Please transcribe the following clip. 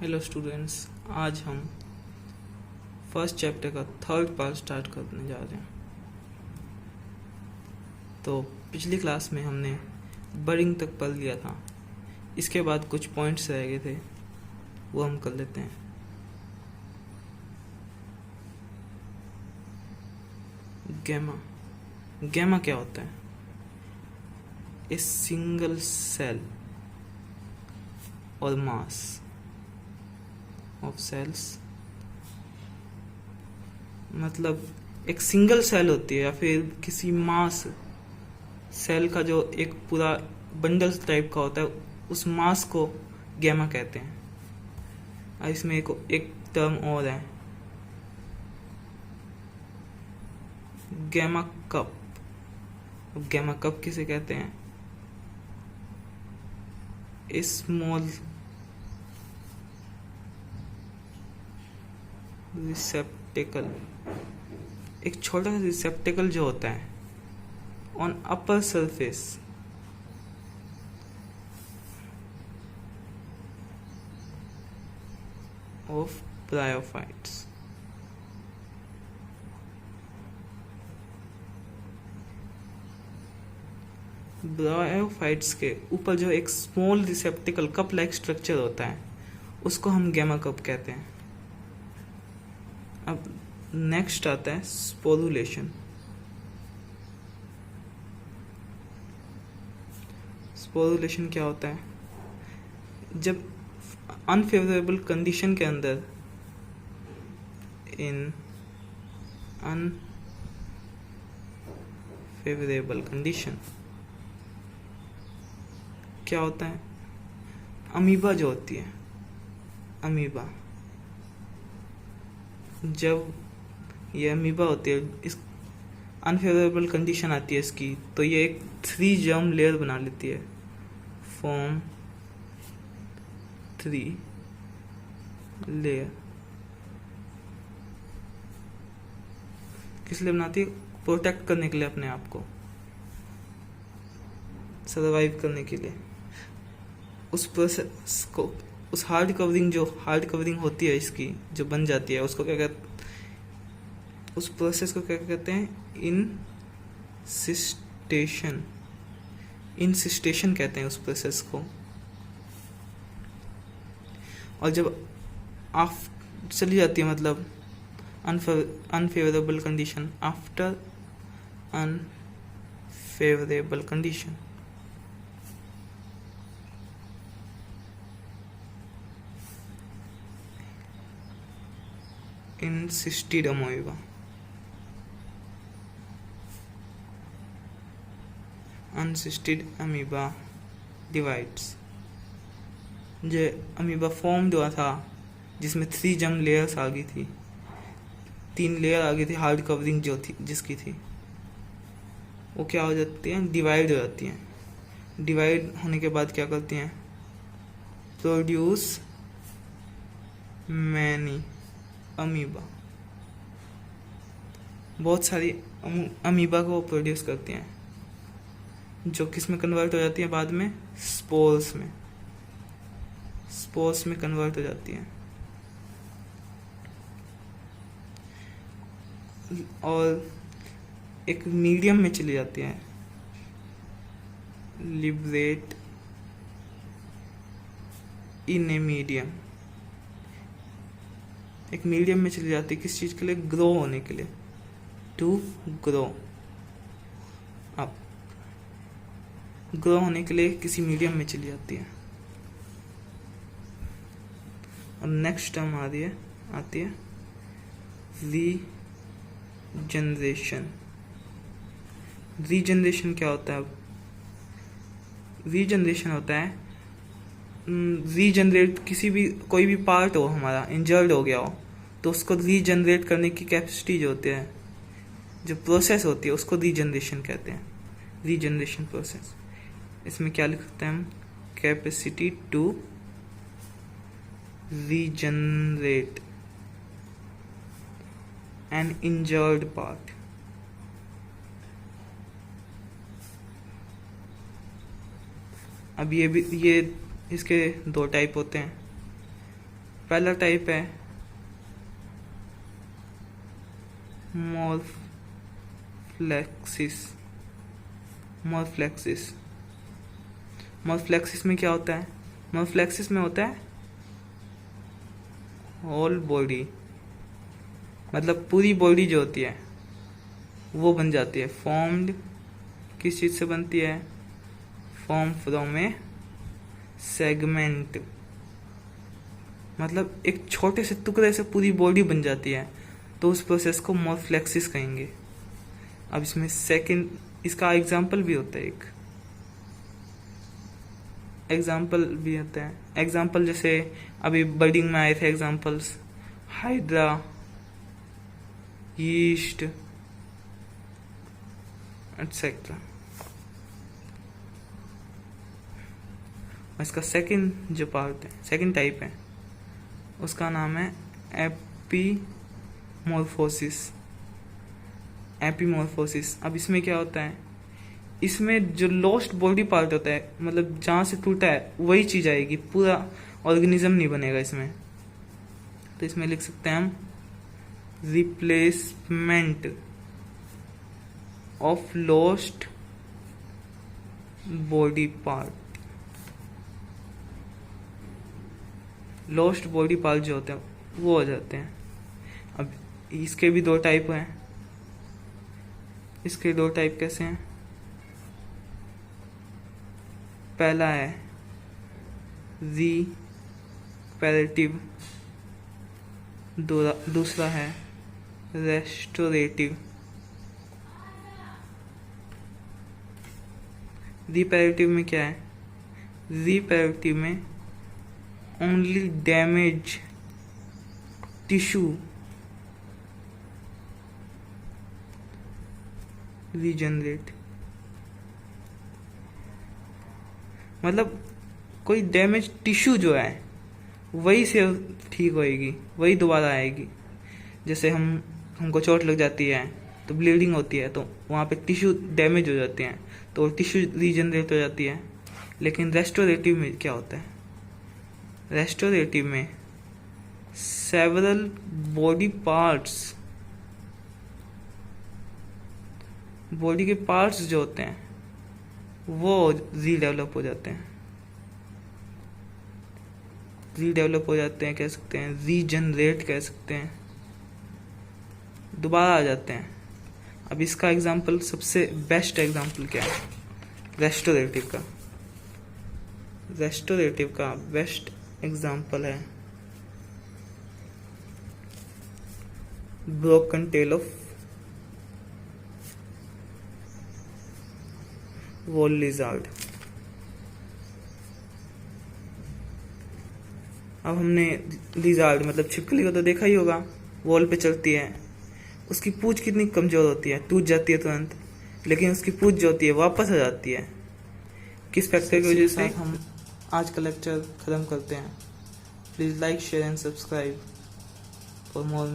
Hello students, आज हम first chapter का थर्ड पार्ट स्टार्ट करने जा रहे हैं। तो पिछली क्लास में हमने बरिंग तक पढ़ लिया था। इसके बाद कुछ पॉइंट्स रह गए थे, वो हम कर लेते हैं। गैमा गैमा क्या होता है? ए सिंगल सेल और मास ऑफ सेल्स, मतलब एक सिंगल सेल होती है या फिर किसी मास सेल का जो एक पूरा बंडल टाइप का होता है, उस मास को गैमा कहते हैं। और इसमें एक टर्म और है, गैमा कप। गैमा कप किसे कहते हैं? स्मॉल रिसेप्टेकल, एक छोटा सा रिसेप्टेकल जो होता है on upper surface of bryophytes. Bryophytes के ऊपर जो एक स्मॉल रिसेप्टिकल कप लाइक स्ट्रक्चर होता है, उसको हम गैमा कप कहते हैं। अब नेक्स्ट आता है स्पोरुलेशन। स्पोरुलेशन क्या होता है? जब अनफेवरेबल कंडीशन के अंदर, इन अनफेवरेबल कंडीशन क्या होता है? अमीबा जो होती है, अमीबा, जब ये अमीबा होती है, इस अनफेवरेबल कंडीशन आती है इसकी, तो ये एक 3 जर्म लेयर बना लेती है, फॉर्म 3 लेयर। किस लिए बनाती है? प्रोटेक्ट करने के लिए, अपने आप को सर्वाइव करने के लिए। उस प्रोसेस को, उस हार्ड कवरिंग होती है इसकी, जो बन जाती है, उसको क्या कहते, उस प्रोसेस को क्या कहते हैं? इंसिस्टेशन कहते हैं उस प्रोसेस को। और जब आप चली जाती है, मतलब unfavourable condition, after unfavourable condition, encysted amoeba, encysted amoeba divides. जो अमीबा फॉर्म हुआ था, जिसमें 3 जर्म लेयर्स आ गई थी, 3 लेयर आ गई थी, हार्ड कवरिंग जो थी जिसकी थी, वो क्या हो जाती हैं? डिवाइड हो जाती हैं। डिवाइड होने के बाद क्या करती हैं? प्रोड्यूस मैनी अमीबा, बहुत सारी अमीबा को प्रोड्यूस करती हैं, जो किस में कन्वर्ट हो जाती है बाद में? स्पोर्स में कन्वर्ट हो जाती हैं, और एक मीडियम में चली जाती हैं, लिबरेट इन ए मीडियम। एक मीडियम में चली जाती है, किस चीज के लिए? ग्रो होने के लिए, टू ग्रो अप, ग्रो होने के लिए किसी मीडियम में चली जाती है। और नेक्स्ट टर्म आती है रीजनरेशन। रीजनरेशन क्या होता है? अब रीजनरेशन होता है रीजनरेट, कोई भी पार्ट हो हमारा इंजर्ड हो गया हो, तो उसको रीजनरेट करने की कैपेसिटी जो होती है, जो प्रोसेस होती है, उसको रीजनरेशन कहते हैं। रीजनरेशन प्रोसेस, इसमें क्या लिखते हैं हम? Capacity to regenerate an injured part. अब ये इसके 2 टाइप होते हैं, पहला टाइप है मॉर्फोफ्लेक्सिस। मॉर्फोफ्लेक्सिस में क्या होता है? मॉर्फोफ्लेक्सिस में होता है होल बॉडी, मतलब पूरी बॉडी जो होती है वो बन जाती है। फॉर्म्ड किस चीज से बनती है? फॉर्म फ्रॉम ए सेगमेंट, मतलब एक छोटे से टुकड़े से पूरी बॉडी बन जाती है, तो उस प्रोसेस को मॉर्फोफ्लेक्सिस कहेंगे। अब इसमें सेकंड, इसका एग्जाम्पल भी होता है, एक एग्जाम्पल भी होता है। एग्जाम्पल जैसे अभी बर्डिंग में आए थे एग्जाम्पल्स, हाइड्रा, यीस्ट एटसेट्रा। इसका सेकंड जो पार्ट है, सेकंड टाइप है, उसका नाम है एपीमॉर्फोसिस। अब इसमें क्या होता है? इसमें जो लॉस्ट बॉडी पार्ट होता है, मतलब जहाँ से टूटा है वही चीज आएगी, पूरा ऑर्गेनिज्म नहीं बनेगा इसमें। तो इसमें लिख सकते हैं हम replacement of lost body part. Lost body part जो होते हैं वो हो जाते हैं। अब इसके भी दो टाइप हैं। इसके दो टाइप कैसे हैं? पहला है रिपैरेटिव, दूसरा है रेस्टोरेटिव। रिपैरेटिव में क्या है? रिपैरेटिव में ओनली डैमेज टिश्यू रीजनरेट, मतलब कोई डैमेज टिश्यू जो है वही से ठीक होएगी, वही दोबारा आएगी। जैसे हमको चोट लग जाती है तो ब्लीडिंग होती है, तो वहाँ पे टिश्यू डैमेज हो जाते हैं, तो टिश्यू रीजनरेट हो जाती है। लेकिन रेस्टोरेटिव में क्या होता है? रेस्टोरेटिव में सेवरल बॉडी पार्ट्स, बॉडी के पार्ट्स जो होते हैं वो रीडेवलप हो जाते हैं, कह सकते हैं रीजनरेट, कह सकते हैं, दोबारा आ जाते हैं। अब इसका एग्जाम्पल, सबसे बेस्ट एग्जाम्पल क्या है? रेस्टोरेटिव का बेस्ट एग्जाम्पल है broken tail of wall lizard. अब हमने लिजार्ड मतलब छिपकली को तो देखा ही होगा, वॉल पे चलती है, उसकी पूंछ कितनी कमजोर होती है, टूट जाती है तुरंत, लेकिन उसकी पूंछ जो होती है वापस आ जाती है। किस फैक्टर की वजह से? हम आज का लेक्चर खत्म करते हैं। Please like, share and subscribe for more